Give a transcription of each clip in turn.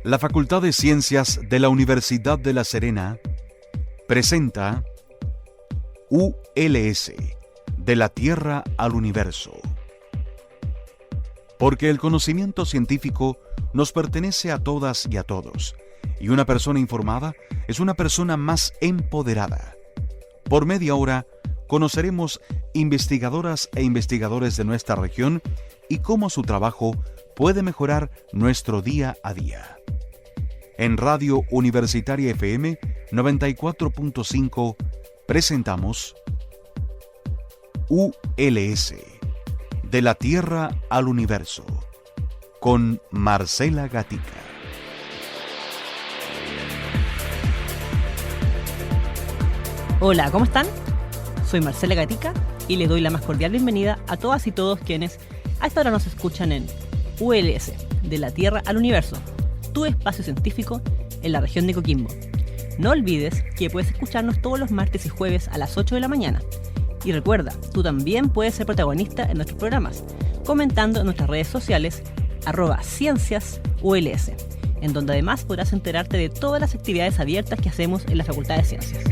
La Facultad de Ciencias de la Universidad de La Serena presenta ULS, de la Tierra al Universo. Porque el conocimiento científico nos pertenece a todas y a todos, y una persona informada es una persona más empoderada. Por media hora conoceremos investigadoras e investigadores de nuestra región y cómo su trabajo puede mejorar nuestro día a día. En Radio Universitaria FM 94.5 presentamos ULS, de la Tierra al Universo, con Marcela Gatica. Hola, ¿cómo están? Soy Marcela Gatica y les doy la más cordial bienvenida a todas y todos quienes a esta hora nos escuchan en ULS, de la Tierra al Universo, tu espacio científico en la región de Coquimbo. No olvides que puedes escucharnos todos los martes y jueves a las 8 de la mañana. Y recuerda, tú también puedes ser protagonista en nuestros programas, comentando en nuestras redes sociales @cienciasuls, en donde además podrás enterarte de todas las actividades abiertas que hacemos en la Facultad de Ciencias.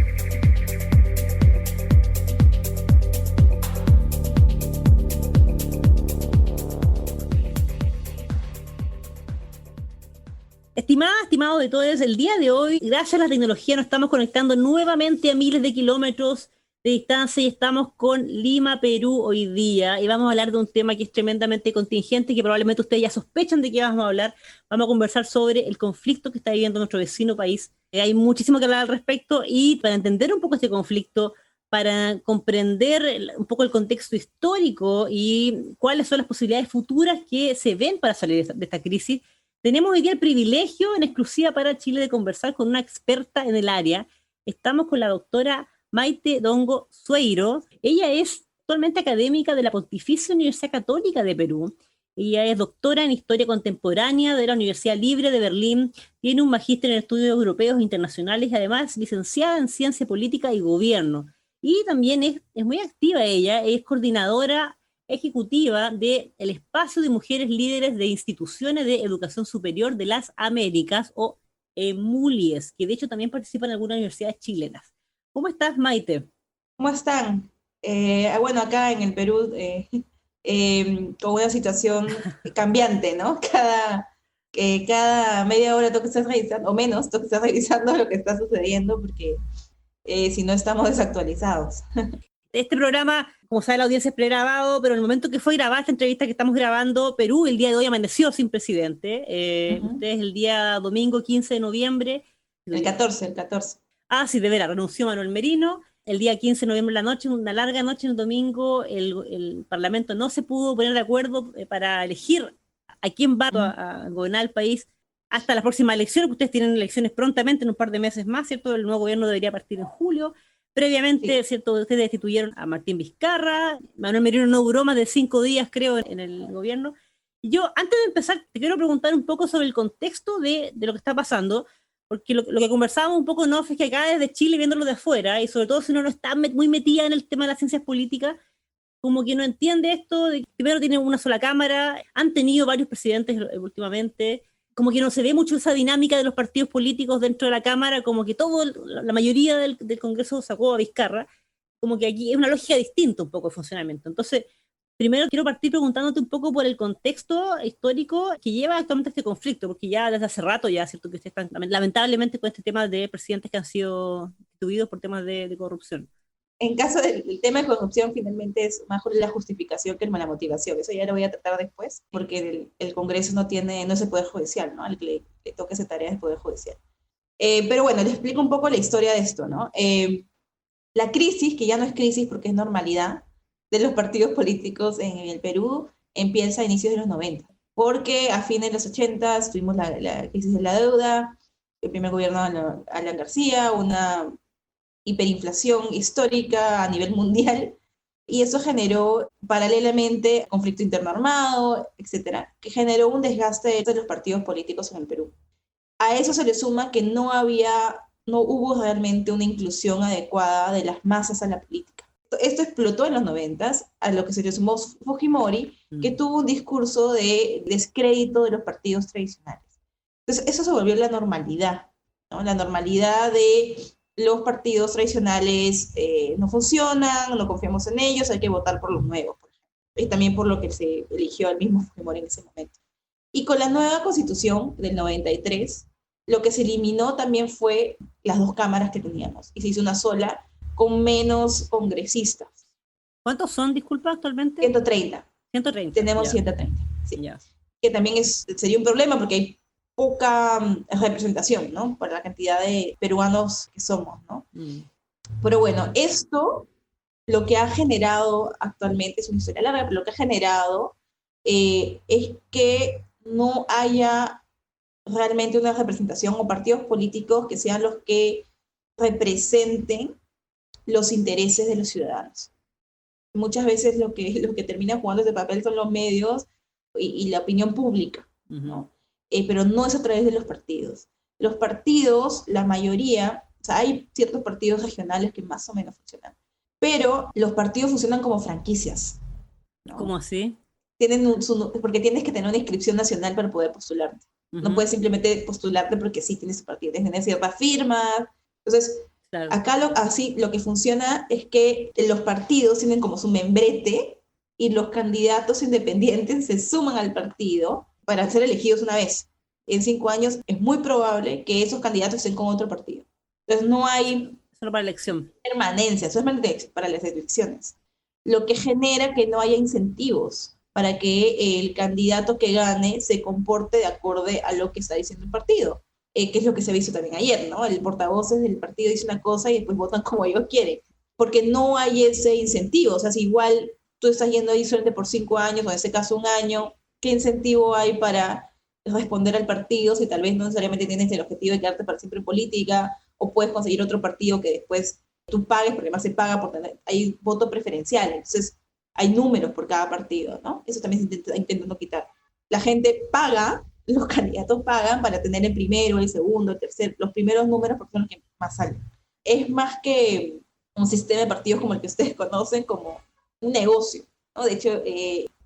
Estimado de todos, el día de hoy, gracias a la tecnología, nos estamos conectando nuevamente a miles de kilómetros de distancia y estamos con Lima, Perú hoy día, y vamos a hablar de un tema que es tremendamente contingente y que probablemente ustedes ya sospechan de qué vamos a hablar. Vamos a conversar sobre el conflicto que está viviendo nuestro vecino país. Hay muchísimo que hablar al respecto, y para entender un poco este conflicto, para comprender un poco el contexto histórico y cuáles son las posibilidades futuras que se ven para salir de esta crisis, tenemos hoy día el privilegio en exclusiva para Chile de conversar con una experta en el área. Estamos con la doctora Maite Dongo Sueiro. Ella es actualmente académica de la Pontificia Universidad Católica de Perú. Ella es doctora en Historia Contemporánea de la Universidad Libre de Berlín. Tiene un magíster en Estudios Europeos e Internacionales y además licenciada en Ciencia Política y Gobierno. Y también es muy activa ella, es coordinadora ejecutiva del Espacio de Mujeres Líderes de Instituciones de Educación Superior de las Américas, o EMULIES, que de hecho también participa en algunas universidades chilenas. ¿Cómo estás, Maite? ¿Cómo están? Bueno, acá en el Perú, con una situación cambiante, ¿no? Cada media hora tengo que estar revisando, o menos, tengo que estar revisando lo que está sucediendo, porque si no estamos desactualizados. Este programa, como sabe la audiencia, es pregrabado, pero en el momento que fue grabada esta entrevista que estamos grabando, Perú el día de hoy amaneció sin presidente. Ustedes el día domingo 15 de noviembre. El 14. Ah, sí, de veras, renunció Manuel Merino. El día 15 de noviembre, la noche, una larga noche, el domingo, el Parlamento no se pudo poner de acuerdo para elegir a quién va a gobernar el país hasta las próximas elecciones, porque ustedes tienen elecciones prontamente, en un par de meses más, ¿cierto? El nuevo gobierno debería partir en julio. Previamente, sí, ¿cierto? Ustedes destituyeron a Martín Vizcarra. Manuel Merino no duró más de 5 días, creo, en el gobierno. Y yo, antes de empezar, te quiero preguntar un poco sobre el contexto de lo que está pasando, porque lo que conversábamos un poco, ¿no?, es que acá desde Chile, viéndolo de afuera, y sobre todo si uno no está muy metida en el tema de las ciencias políticas, como que no entiende esto de que primero tienen una sola cámara, han tenido varios presidentes últimamente, como que no se ve mucho esa dinámica de los partidos políticos dentro de la Cámara, como que la mayoría del Congreso sacó a Vizcarra, como que aquí es una lógica distinta un poco de funcionamiento. Entonces, primero quiero partir preguntándote un poco por el contexto histórico que lleva actualmente este conflicto, porque ya desde hace rato ya, cierto, que ustedes están lamentablemente con este tema de presidentes que han sido destituidos por temas de corrupción. En caso del tema de corrupción, finalmente es mejor la justificación que la motivación. Eso ya lo voy a tratar después, porque el Congreso no es el Poder Judicial, ¿no? Al que le toca esa tarea es el Poder Judicial. Pero bueno, les explico un poco la historia de esto, ¿no? La crisis, que ya no es crisis porque es normalidad, de los partidos políticos en el Perú empieza a inicios de los 90, porque a fines de los 80 tuvimos la crisis de la deuda, el primer gobierno de Alan García, una hiperinflación histórica a nivel mundial, y eso generó paralelamente conflicto interno armado, etcétera, que generó un desgaste de los partidos políticos en el Perú. A eso se le suma que no hubo realmente una inclusión adecuada de las masas a la política. Esto explotó en los 90s, a lo que se le sumó Fujimori, que tuvo un discurso de descrédito de los partidos tradicionales. Entonces, eso se volvió la normalidad, ¿no? La normalidad de los partidos tradicionales no funcionan, no confiamos en ellos, hay que votar por los nuevos, por ejemplo. Y también por lo que se eligió al mismo Fujimori en ese momento. Y con la nueva constitución del 93, lo que se eliminó también fue las dos cámaras que teníamos, y se hizo una sola con menos congresistas. ¿Cuántos son, disculpa, actualmente? 130. 130. Tenemos ya. 130, sí. Ya. Que también sería un problema porque hay poca representación, ¿no? Por la cantidad de peruanos que somos, ¿no? Pero bueno, esto lo que ha generado actualmente, es una historia larga, pero lo que ha generado es que no haya realmente una representación o partidos políticos que sean los que representen los intereses de los ciudadanos. Muchas veces lo que termina jugando ese papel son los medios y la opinión pública, ¿no? Pero no es a través de los partidos. Los partidos, la mayoría, o sea, hay ciertos partidos regionales que más o menos funcionan, pero los partidos funcionan como franquicias, ¿no? ¿Cómo así? Porque tienes que tener una inscripción nacional para poder postularte. No puedes simplemente postularte porque sí tienes tu partido, tienes que tener ciertas firmas. Entonces, claro, acá lo que funciona es que los partidos tienen como su membrete y los candidatos independientes se suman al partido para ser elegidos una vez. En 5 años es muy probable que esos candidatos estén con otro partido. Entonces no hay solo para elección. Permanencia, solamente para las elecciones. Lo que genera que no haya incentivos para que el candidato que gane se comporte de acuerdo a lo que está diciendo el partido, que es lo que se ha visto también ayer, ¿no? El portavoz del partido dice una cosa y después votan como ellos quieren, porque no hay ese incentivo. O sea, si igual tú estás yendo ahí solamente por 5 años, o en este caso 1 año, ¿qué incentivo hay para responder al partido si tal vez no necesariamente tienes el objetivo de quedarte para siempre en política, o puedes conseguir otro partido que después tú pagues, porque además se paga por tener, hay voto preferencial, entonces hay números por cada partido, ¿no? Eso también se está intentando quitar. La gente paga, los candidatos pagan para tener el primero, el segundo, el tercer, los primeros números porque son los que más salen. Es más que un sistema de partidos como el que ustedes conocen, como un negocio, ¿no? De hecho,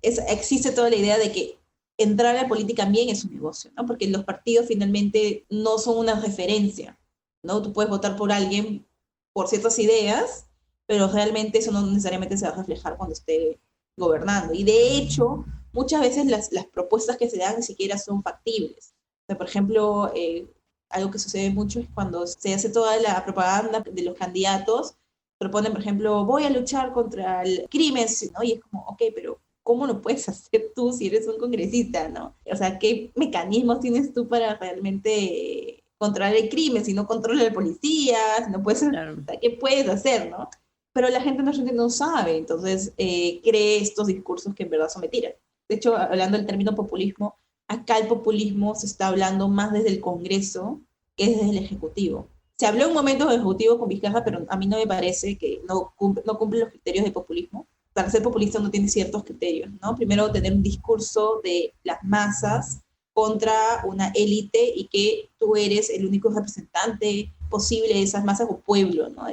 existe toda la idea de que entrar a la política también es un negocio, ¿no? Porque los partidos finalmente no son una referencia, ¿no? Tú puedes votar por alguien por ciertas ideas, pero realmente eso no necesariamente se va a reflejar cuando esté gobernando. Y de hecho, muchas veces las propuestas que se dan ni siquiera son factibles. O sea, por ejemplo, algo que sucede mucho es cuando se hace toda la propaganda de los candidatos, proponen, por ejemplo, voy a luchar contra el crimen, ¿no? Y es como, ok, pero ¿cómo lo puedes hacer tú si eres un congresista, ¿no? O sea, ¿qué mecanismos tienes tú para realmente controlar el crimen si no controla la policía, si no puedes, claro, ¿qué puedes hacer, no? Pero la gente no sabe, entonces cree estos discursos que en verdad son mentiras. De hecho, hablando del término populismo, acá el populismo se está hablando más desde el Congreso que desde el Ejecutivo. Se habló en un momento del Ejecutivo con Vizcarra, pero a mí no me parece que no cumple los criterios de populismo. Para ser populista uno tiene ciertos criterios, ¿no? Primero, tener un discurso de las masas contra una élite y que tú eres el único representante posible de esas masas o pueblo, ¿no?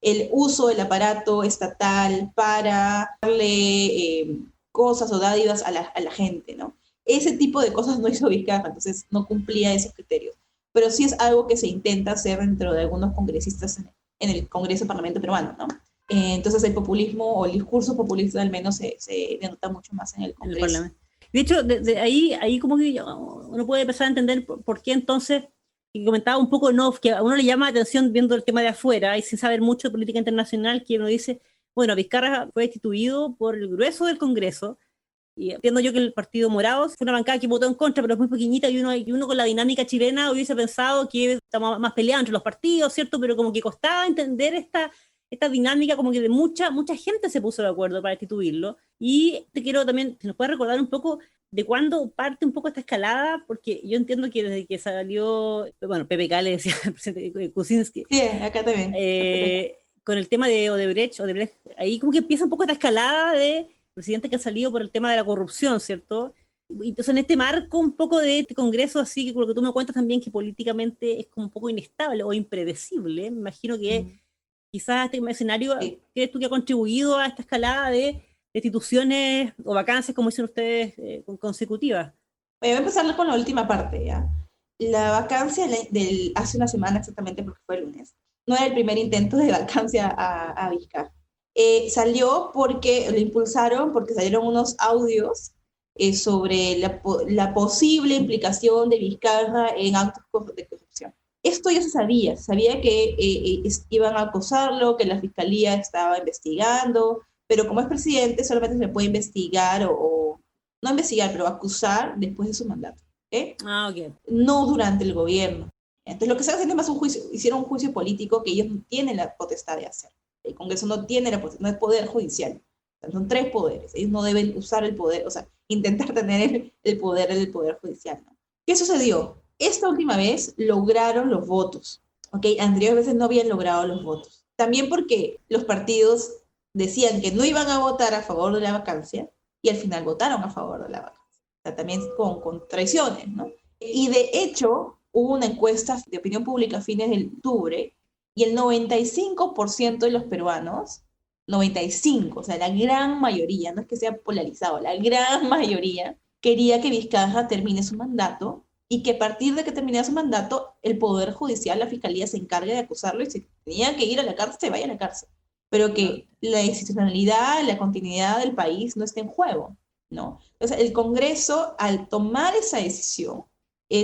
El uso del aparato estatal para darle cosas o dádivas a la gente, ¿no? Ese tipo de cosas no hizo Vizcarra, entonces no cumplía esos criterios. Pero sí es algo que se intenta hacer dentro de algunos congresistas en el Congreso Parlamento peruano, ¿no? Entonces el populismo o el discurso populista al menos se denota mucho más en el Congreso. De hecho, de ahí como que uno puede empezar a entender por qué entonces, y comentaba un poco en off, que a uno le llama la atención viendo el tema de afuera y sin saber mucho de política internacional, que uno dice, bueno, Vizcarra fue destituido por el grueso del Congreso, y entiendo yo que el Partido Morado fue una bancada que votó en contra, pero es muy pequeñita, y uno con la dinámica chilena hubiese pensado que estamos más peleados entre los partidos, ¿cierto? Pero como que costaba entender esta dinámica, como que de mucha gente se puso de acuerdo para destituirlo. Y te quiero también, ¿nos puedes recordar un poco de cuándo parte un poco esta escalada? Porque yo entiendo que desde que salió, bueno, PPK le decía al presidente Kuczynski. Sí, acá también. Con el tema de Odebrecht, ahí como que empieza un poco esta escalada de presidentes que han salido por el tema de la corrupción, ¿cierto? Y entonces en este marco un poco de este Congreso, así que con lo que tú me cuentas también, que políticamente es como un poco inestable o impredecible, me imagino que quizás este escenario, ¿crees tú que ha contribuido a esta escalada de destituciones o vacancias, como dicen ustedes, consecutivas? Voy a empezar con la última parte, ¿ya? la vacancia hace una semana exactamente, porque fue el lunes, no era el primer intento de vacancia a Vizcarra. Salió porque lo impulsaron, porque salieron unos audios sobre la posible implicación de Vizcarra en actos de corrupción. Esto ya se sabía que iban a acusarlo, que la fiscalía estaba investigando, pero como es presidente solamente se le puede investigar o no investigar, pero acusar después de su mandato. ¿Okay? Ok. No durante el gobierno. Entonces lo que se hace es más un juicio, hicieron un juicio político que ellos no tienen la potestad de hacer. El Congreso no tiene la potestad, no es poder judicial. O sea, son 3 poderes. Ellos no deben usar el poder, o sea, intentar tener el poder del poder judicial, ¿no? ¿Qué sucedió? Esta última vez lograron los votos. ¿Okay? Anteriores veces no habían logrado los votos. También porque los partidos decían que no iban a votar a favor de la vacancia y al final votaron a favor de la vacancia. O sea, también con traiciones, ¿no? Y de hecho, hubo una encuesta de opinión pública a fines de octubre y el 95% de los peruanos, 95, o sea, la gran mayoría, no es que sea polarizado, la gran mayoría quería que Vizcarra termine su mandato y que a partir de que termine su mandato, el Poder Judicial, la Fiscalía, se encargue de acusarlo y si tenía que ir a la cárcel, se vaya a la cárcel. Pero que la institucionalidad, la continuidad del país no esté en juego, ¿no? Entonces, el Congreso, al tomar esa decisión,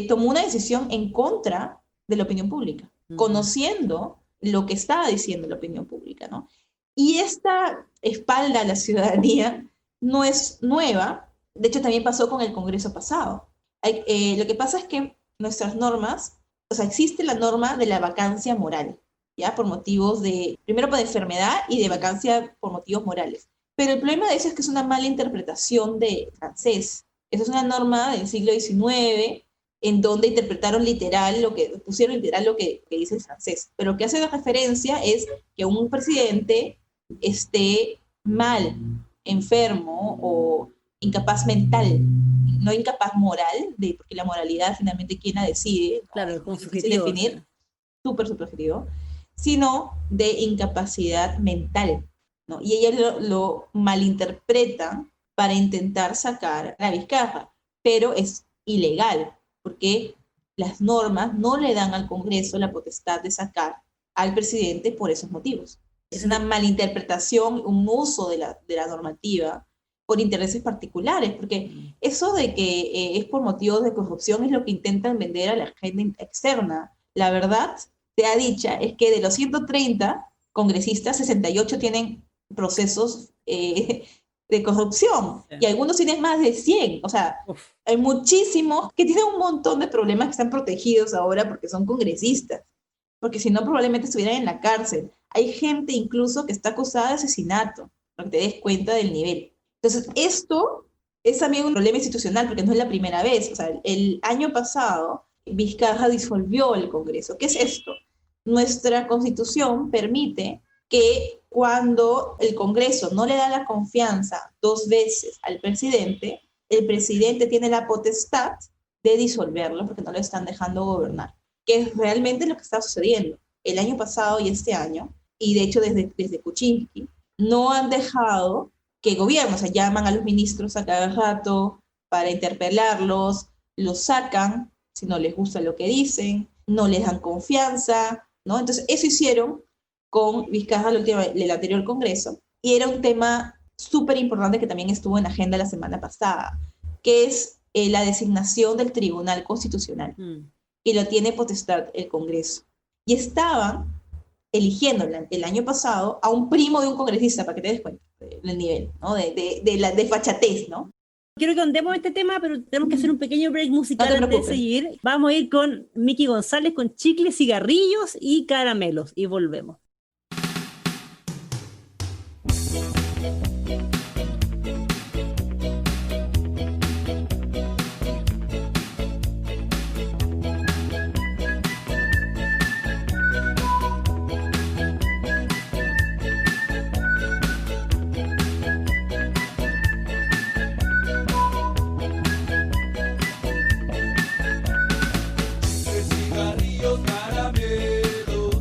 tomó una decisión en contra de la opinión pública, conociendo lo que estaba diciendo la opinión pública, ¿no? Y esta espalda a la ciudadanía no es nueva, de hecho también pasó con el Congreso pasado. Lo que pasa es que nuestras normas, o sea, existe la norma de la vacancia moral, ¿ya? Por motivos primero por enfermedad y de vacancia por motivos morales. Pero el problema de eso es que es una mala interpretación de francés. Esa es una norma del siglo XIX, en donde pusieron literal lo que dice el francés. Pero lo que hace la referencia es que un presidente esté mal, enfermo o incapaz mental, no incapaz moral, porque la moralidad finalmente quien la decide. Claro, con subjetivo. Definir, súper subjetivo, sino de incapacidad mental, ¿no? Y ella lo malinterpreta para intentar sacar a Vizcarra, pero es ilegal, porque las normas no le dan al Congreso la potestad de sacar al presidente por esos motivos. Es una malinterpretación, un uso de la normativa por intereses particulares, porque eso de que es por motivos de corrupción es lo que intentan vender a la gente externa. La verdad, sea dicha, es que de los 130 congresistas, 68 tienen procesos de corrupción, y algunos tienen más de 100, o sea, hay muchísimos que tienen un montón de problemas que están protegidos ahora porque son congresistas, porque si no probablemente estuvieran en la cárcel. Hay gente incluso que está acusada de asesinato, para que te des cuenta del nivel. Entonces, esto es también un problema institucional, porque no es la primera vez. O sea, el año pasado, Vizcarra disolvió el Congreso. ¿Qué es esto? Nuestra Constitución permite que cuando el Congreso no le da la confianza 2 veces al presidente, el presidente tiene la potestad de disolverlo porque no lo están dejando gobernar, que es realmente lo que está sucediendo. El año pasado y este año, y de hecho desde Kuczynski, no han dejado que gobiernen, o sea, llaman a los ministros a cada rato para interpelarlos, los sacan si no les gusta lo que dicen, no les dan confianza, ¿no? Entonces, eso hicieron con Vizcarra el anterior Congreso, y era un tema súper importante que también estuvo en la agenda la semana pasada, que es la designación del Tribunal Constitucional, y lo tiene potestad el Congreso. Y estaban eligiendo el año pasado a un primo de un congresista, para que te des cuenta del nivel, ¿no? de fachatez, ¿no? Quiero que andemos este tema, pero tenemos que hacer un pequeño break musical antes de seguir. Vamos a ir con Miki González con Chicles, Cigarrillos y Caramelos, y volvemos. Cigarrillos, caramelos,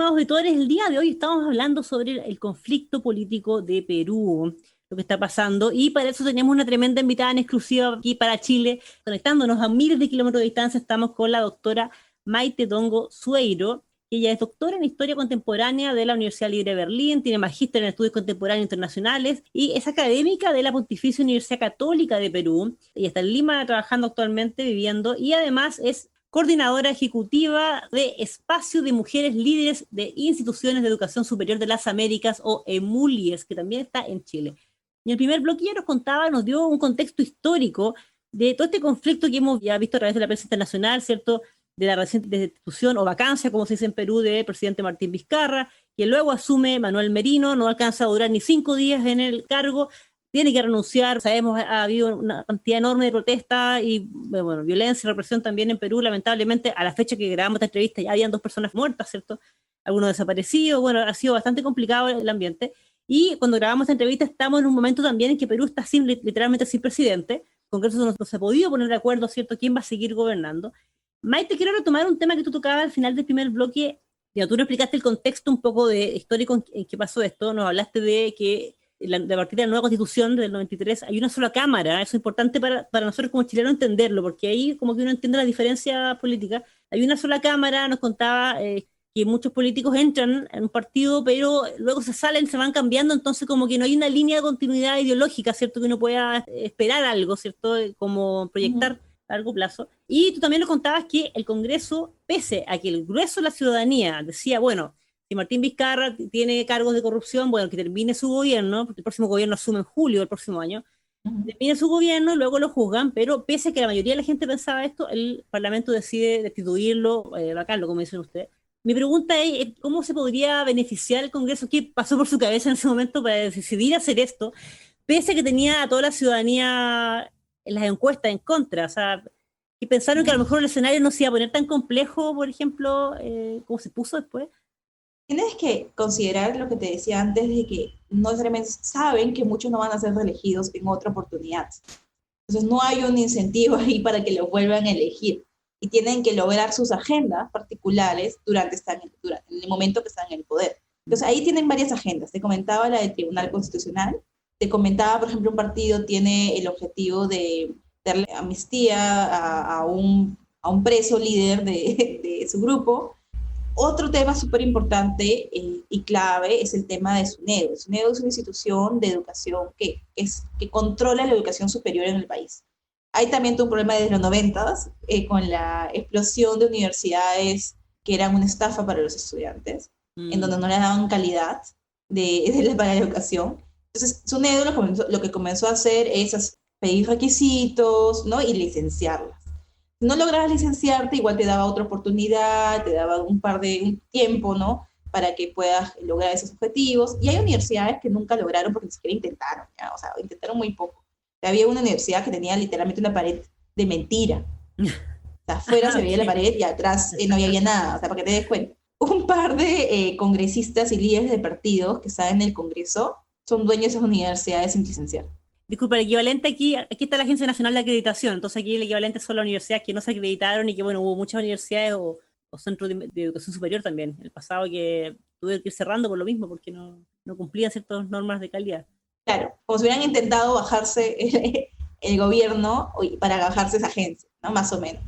estimados auditores, el día de hoy estamos hablando sobre el conflicto político de Perú, lo que está pasando, y para eso tenemos una tremenda invitada en exclusiva aquí para Chile, conectándonos a miles de kilómetros de distancia. Estamos con la doctora Maite Dongo Sueiro. Ella es doctora en Historia Contemporánea de la Universidad Libre de Berlín, tiene magíster en Estudios Contemporáneos Internacionales y es académica de la Pontificia Universidad Católica de Perú. Ella está en Lima trabajando actualmente, viviendo, y además es coordinadora ejecutiva de Espacio de Mujeres Líderes de Instituciones de Educación Superior de las Américas, o EMULIES, que también está en Chile. En el primer bloque ya nos contaba, nos dio un contexto histórico de todo este conflicto que hemos ya visto a través de la prensa internacional, ¿cierto?, de la reciente destitución o vacancia, como se dice en Perú, del presidente Martín Vizcarra, que luego asume Manuel Merino, no alcanza a durar ni 5 días en el cargo, tiene que renunciar. Sabemos, ha habido una cantidad enorme de protestas y bueno, violencia y represión también en Perú. Lamentablemente, a la fecha que grabamos esta entrevista ya habían 2 personas muertas, ¿cierto?, algunos desaparecidos. Bueno, ha sido bastante complicado el ambiente. Y cuando grabamos esta entrevista estamos en un momento también en que Perú está literalmente sin presidente. El Congreso no se ha podido poner de acuerdo, ¿cierto?, quién va a seguir gobernando. Maite, quiero retomar un tema que tú tocabas al final del primer bloque. Ya, tú nos explicaste el contexto un poco histórico en que pasó esto. Nos hablaste de que a partir de la nueva Constitución del 93 hay una sola Cámara. Eso es importante para nosotros como chilenos entenderlo, porque ahí como que uno entiende la diferencia política. Hay una sola Cámara. Nos contaba que muchos políticos entran en un partido, pero luego se salen, se van cambiando, entonces como que no hay una línea de continuidad ideológica, ¿cierto?, que uno pueda esperar algo, ¿cierto?, como proyectar a largo plazo. Y tú también nos contabas que el Congreso, pese a que el grueso de la ciudadanía decía, bueno, si Martín Vizcarra tiene cargos de corrupción, bueno, que termine su gobierno, porque el próximo gobierno asume en julio del próximo año, termine su gobierno y luego lo juzgan, pero pese a que la mayoría de la gente pensaba esto, el Parlamento decide destituirlo, vacarlo, como dicen ustedes. Mi pregunta es, ¿cómo se podría beneficiar el Congreso? ¿Qué pasó por su cabeza en ese momento para decidir hacer esto, pese a que tenía a toda la ciudadanía en las encuestas en contra? O sea, y pensaron que a lo mejor el escenario no se iba a poner tan complejo, por ejemplo, como se puso después. Tienes que considerar lo que te decía antes, de que no necesariamente saben que muchos no van a ser reelegidos en otra oportunidad. Entonces no hay un incentivo ahí para que los vuelvan a elegir. Y tienen que lograr sus agendas particulares durante en el momento que están en el poder. Entonces ahí tienen varias agendas. Te comentaba la del Tribunal Constitucional. Te comentaba, por ejemplo, un partido tiene el objetivo de darle amnistía a un preso líder de su grupo. Otro tema súper importante y clave es el tema de SUNEDU. SUNEDU es una institución de educación que controla la educación superior en el país. Hay también todo un problema desde los 90s con la explosión de universidades que eran una estafa para los estudiantes, en donde no les daban calidad para la educación. Entonces, SUNEDU lo que comenzó a hacer es pedir requisitos, ¿no?, y licenciarlas. Si no lograbas licenciarte, igual te daba otra oportunidad, te daba un tiempo, ¿no?, para que puedas lograr esos objetivos. Y hay universidades que nunca lograron porque ni siquiera intentaron, ¿ya? O sea, intentaron muy poco. Había una universidad que tenía literalmente una pared de mentira. O sea, afuera se veía la pared y atrás no había nada, o sea, para que te des cuenta. Un par de congresistas y líderes de partidos que están en el Congreso son dueños de esas universidades sin licenciar. Disculpa, el equivalente aquí está la Agencia Nacional de Acreditación, entonces aquí el equivalente son las universidades que no se acreditaron y que, bueno, hubo muchas universidades o centros de educación superior también, en el pasado, que tuve que ir cerrando por lo mismo, porque no cumplían ciertas normas de calidad. Claro, como si hubieran intentado bajarse el gobierno para bajarse esa agencia, ¿no?, más o menos.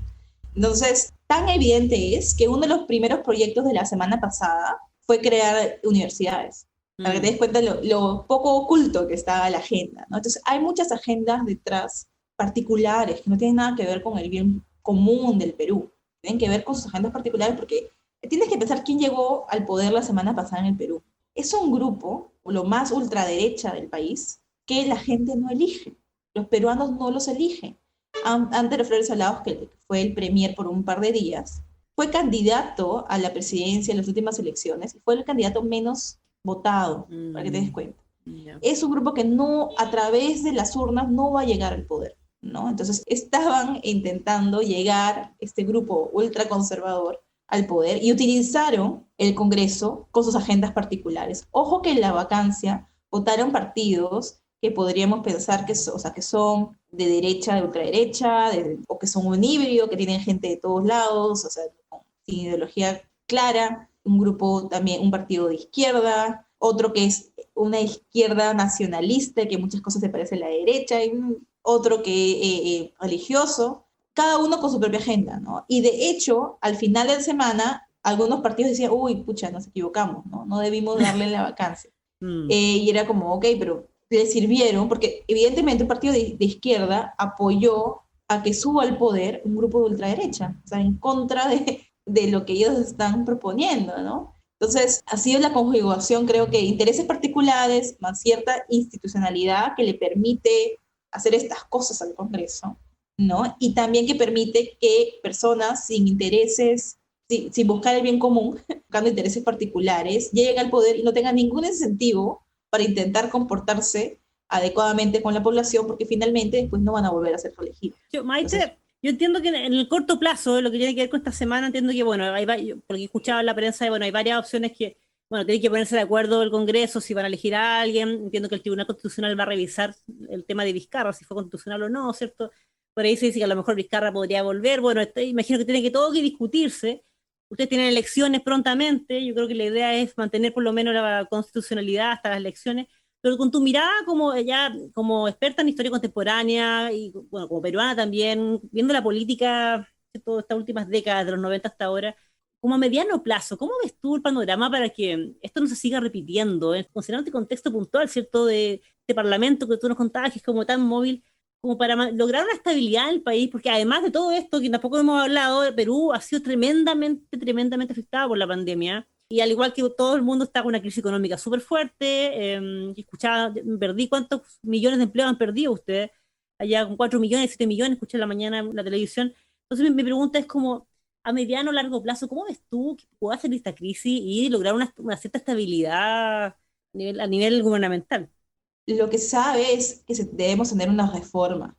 Entonces, tan evidente es que uno de los primeros proyectos de la semana pasada fue crear universidades, para que te des cuenta lo poco oculto que estaba la agenda, ¿no? Entonces, hay muchas agendas detrás particulares que no tienen nada que ver con el bien común del Perú, tienen que ver con sus agendas particulares, porque tienes que pensar quién llegó al poder la semana pasada en el Perú. Es un grupo, lo más ultraderecha del país, que la gente no elige. Los peruanos no los eligen. Andrés Flores Alados, que fue el premier por un par de días, fue candidato a la presidencia en las últimas elecciones y fue el candidato menos votado, para que te des cuenta. Yeah. Es un grupo que no, a través de las urnas, no va a llegar al poder, ¿no? Entonces estaban intentando llegar, este grupo ultraconservador, al poder, y utilizaron el Congreso con sus agendas particulares. Ojo que en la vacancia votaron partidos que podríamos pensar que son de derecha, de ultraderecha, o que son un híbrido, que tienen gente de todos lados, o sea, sin ideología clara. un grupo también, un partido de izquierda, otro que es una izquierda nacionalista, que muchas cosas se parecen a la derecha, y otro que religioso, cada uno con su propia agenda, ¿no? Y de hecho, al final de la semana, algunos partidos decían, uy, pucha, nos equivocamos, ¿no? No debimos darle la vacancia. Y era como, ok, pero le sirvieron, porque evidentemente un partido de izquierda apoyó a que suba al poder un grupo de ultraderecha, o sea, en contra de lo que ellos están proponiendo, ¿no? Entonces, ha sido la conjugación, creo que intereses particulares más cierta institucionalidad que le permite hacer estas cosas al Congreso, ¿no? Y también que permite que personas sin intereses, sin buscar el bien común, buscando intereses particulares, lleguen al poder y no tengan ningún incentivo para intentar comportarse adecuadamente con la población, porque finalmente después no van a volver a ser reelegidos. Maite, yo entiendo que en el corto plazo, lo que tiene que ver con esta semana, entiendo que, bueno, porque he escuchado en la prensa, bueno, hay varias opciones que, bueno, tiene que ponerse de acuerdo el Congreso si van a elegir a alguien. Entiendo que el Tribunal Constitucional va a revisar el tema de Vizcarra, si fue constitucional o no, ¿cierto? Por ahí se dice que a lo mejor Vizcarra podría volver. Bueno, imagino que tiene que todo que discutirse. Ustedes tienen elecciones prontamente, yo creo que la idea es mantener por lo menos la constitucionalidad hasta las elecciones, pero con tu mirada como experta en historia contemporánea y bueno, como peruana también, viendo la política de todas estas últimas décadas, de los 90 hasta ahora, como a mediano plazo, ¿cómo ves tú el panorama para que esto no se siga repitiendo? Considerando este contexto puntual, ¿cierto?, de este parlamento que tú nos contabas, que es como tan móvil, como para lograr una estabilidad en el país, porque además de todo esto, que tampoco hemos hablado, Perú ha sido tremendamente afectado por la pandemia, y al igual que todo el mundo está con una crisis económica súper fuerte. Perdí cuántos millones de empleos han perdido ustedes, allá con 4 millones, 7 millones, escuché en la mañana en la televisión. Entonces mi pregunta es como, a mediano o largo plazo, ¿cómo ves tú que pueda hacer esta crisis y lograr una cierta estabilidad a nivel gubernamental? Lo que se sabe es que debemos tener una reforma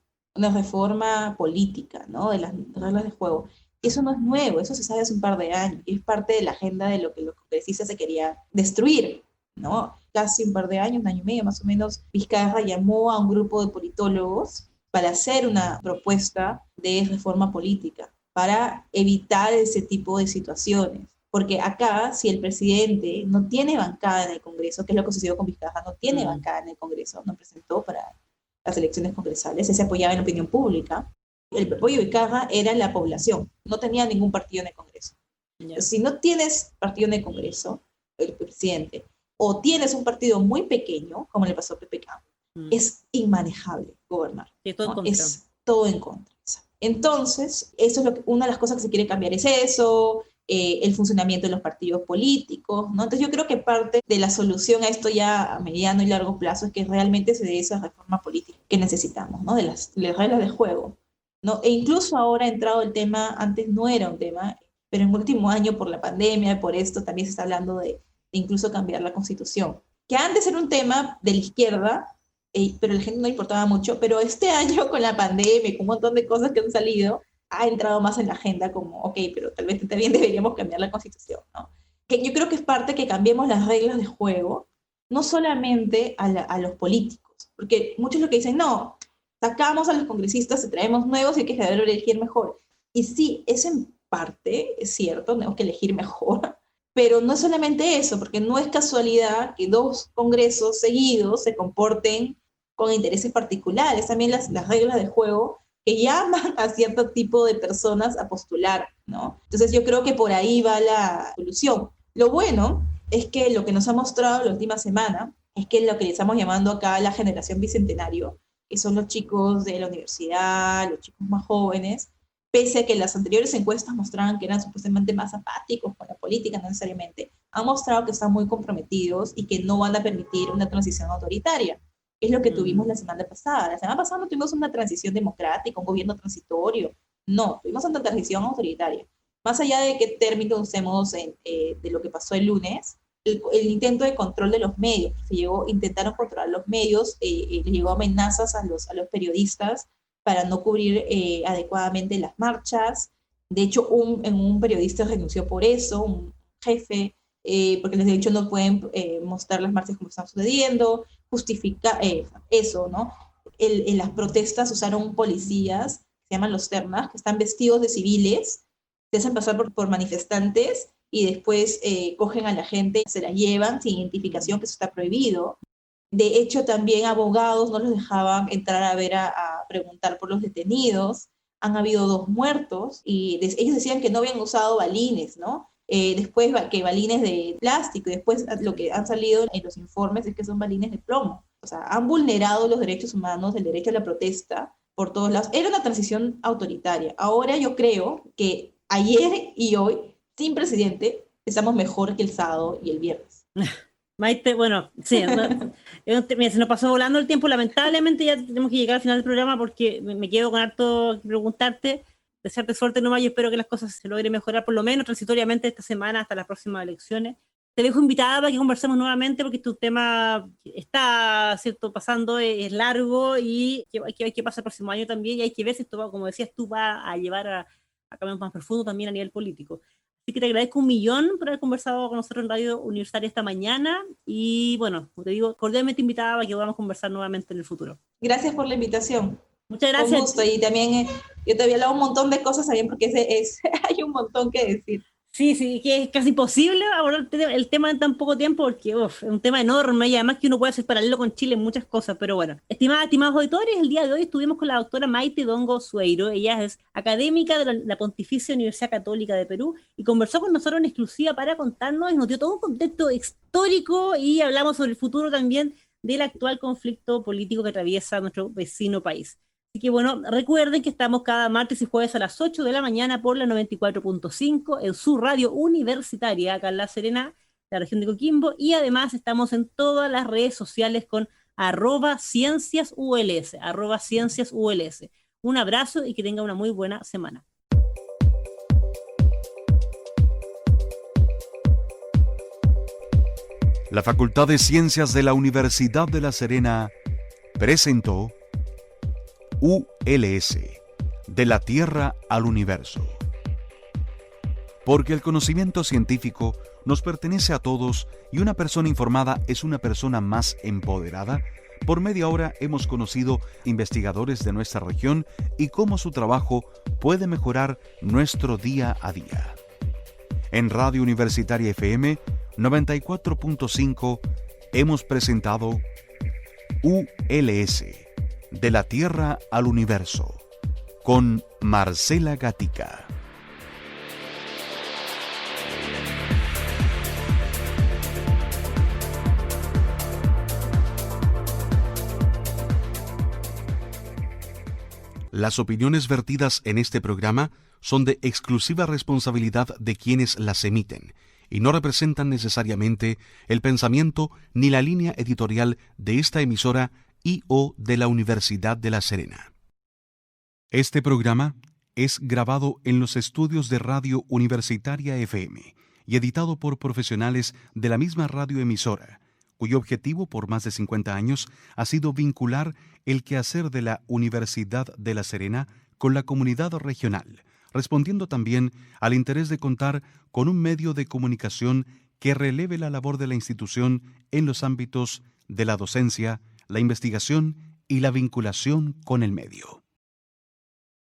política, ¿no? De las reglas de juego. Eso no es nuevo, eso se sabe hace un par de años, y es parte de la agenda de lo que los congresistas se quería destruir, ¿no? Casi un par de años, un año y medio más o menos, Vizcarra llamó a un grupo de politólogos para hacer una propuesta de reforma política, para evitar ese tipo de situaciones. Porque acá, si el presidente no tiene bancada en el Congreso, que es lo que sucedió con Vizcarra, no tiene bancada en el Congreso, no presentó para las elecciones congresales, se apoyaba en la opinión pública. El apoyo de Vizcarra era la población, no tenía ningún partido en el Congreso. Yeah. Si no tienes partido en el Congreso, el presidente, o tienes un partido muy pequeño, como le pasó a PPK, es inmanejable gobernar. ¿no? Es todo en contra. Entonces, eso es una de las cosas que se quiere cambiar, es eso, el funcionamiento de los partidos políticos, ¿no? Entonces yo creo que parte de la solución a esto ya a mediano y largo plazo es que realmente se dé esa reforma política que necesitamos, ¿no? De las reglas de juego, ¿no? E incluso ahora ha entrado el tema, antes no era un tema, pero en el último año por la pandemia, por esto también se está hablando de incluso cambiar la Constitución, que antes era un tema de la izquierda, pero a la gente no le importaba mucho, pero este año con la pandemia, con un montón de cosas que han salido, ha entrado más en la agenda como, ok, pero tal vez también deberíamos cambiar la Constitución, ¿no? Que yo creo que es parte que cambiemos las reglas de juego, no solamente a los políticos, porque muchos lo que dicen, no, sacamos a los congresistas y traemos nuevos y hay que saber elegir mejor. Y sí, es en parte, es cierto, tenemos que elegir mejor, pero no es solamente eso, porque no es casualidad que 2 congresos seguidos se comporten con intereses particulares, también las reglas de juego que llaman a cierto tipo de personas a postular, ¿no? Entonces yo creo que por ahí va la solución. Lo bueno es que lo que nos ha mostrado la última semana es que lo que le estamos llamando acá la generación bicentenario, que son los chicos de la universidad, los chicos más jóvenes, pese a que las anteriores encuestas mostraban que eran supuestamente más apáticos con la política, no necesariamente, han mostrado que están muy comprometidos y que no van a permitir una transición autoritaria. Es lo que tuvimos la semana pasada. La semana pasada no tuvimos una transición democrática, un gobierno transitorio. No, tuvimos una transición autoritaria. Más allá de qué términos usemos de lo que pasó el lunes, el intento de control de los medios. Intentaron controlar los medios, les llegó amenazas a los periodistas para no cubrir adecuadamente las marchas. De hecho, un periodista renunció por eso, un jefe, porque les he dicho no pueden mostrar las marchas como están sucediendo, justifica eso, ¿no? En las protestas usaron policías, se llaman los ternas, que están vestidos de civiles, se hacen pasar por manifestantes y después cogen a la gente, se la llevan sin identificación, que eso está prohibido. De hecho, también abogados no los dejaban entrar a ver, a preguntar por los detenidos. Han habido 2 muertos y ellos decían que no habían usado balines, ¿no? Después que balines de plástico, y después lo que han salido en los informes es que son balines de plomo. O sea, han vulnerado los derechos humanos, el derecho a la protesta por todos lados. Era una transición autoritaria. Ahora yo creo que ayer y hoy, sin presidente, estamos mejor que el sábado y el viernes. Maite, bueno, sí, mira, se nos pasó volando el tiempo, lamentablemente ya tenemos que llegar al final del programa porque me quedo con harto que preguntarte, desearte suerte nomás, yo espero que las cosas se logren mejorar por lo menos transitoriamente esta semana hasta las próximas elecciones. Te dejo invitada para que conversemos nuevamente porque tu tema está, ¿cierto?, pasando, es largo y hay que pasar el próximo año también, y hay que ver si esto va, como decías tú, va a llevar a cambios más profundos también a nivel político. Así que te agradezco 1.000.000 por haber conversado con nosotros en Radio Universitaria esta mañana y bueno, como te digo, cordialmente invitada para que podamos conversar nuevamente en el futuro. Gracias por la invitación. Muchas gracias. Con gusto, y también yo te había hablado un montón de cosas también porque hay un montón que decir. Sí, que es casi imposible abordar el tema en tan poco tiempo porque es un tema enorme y además que uno puede hacer paralelo con Chile en muchas cosas, pero bueno. Estimados auditores, el día de hoy estuvimos con la doctora Maite Dongo Sueiro. Ella es académica de la Pontificia Universidad Católica de Perú y conversó con nosotros en exclusiva para contarnos y nos dio todo un contexto histórico y hablamos sobre el futuro también del actual conflicto político que atraviesa nuestro vecino país. Así que bueno, recuerden que estamos cada martes y jueves a las 8 de la mañana por la 94.5 en su radio universitaria acá en La Serena, la región de Coquimbo, y además estamos en todas las redes sociales con @cienciasuls. Un abrazo y que tenga una muy buena semana. La Facultad de Ciencias de la Universidad de La Serena presentó ULS, de la Tierra al Universo. Porque el conocimiento científico nos pertenece a todos y una persona informada es una persona más empoderada, por media hora hemos conocido investigadores de nuestra región y cómo su trabajo puede mejorar nuestro día a día. En Radio Universitaria FM 94.5 hemos presentado ULS, de la Tierra al Universo, con Marcela Gatica. Las opiniones vertidas en este programa son de exclusiva responsabilidad de quienes las emiten y no representan necesariamente el pensamiento ni la línea editorial de esta emisora y/o de la Universidad de La Serena. Este programa es grabado en los estudios de Radio Universitaria FM y editado por profesionales de la misma radioemisora, cuyo objetivo por más de 50 años ha sido vincular el quehacer de la Universidad de La Serena con la comunidad regional, respondiendo también al interés de contar con un medio de comunicación que releve la labor de la institución en los ámbitos de la docencia, la investigación y la vinculación con el medio.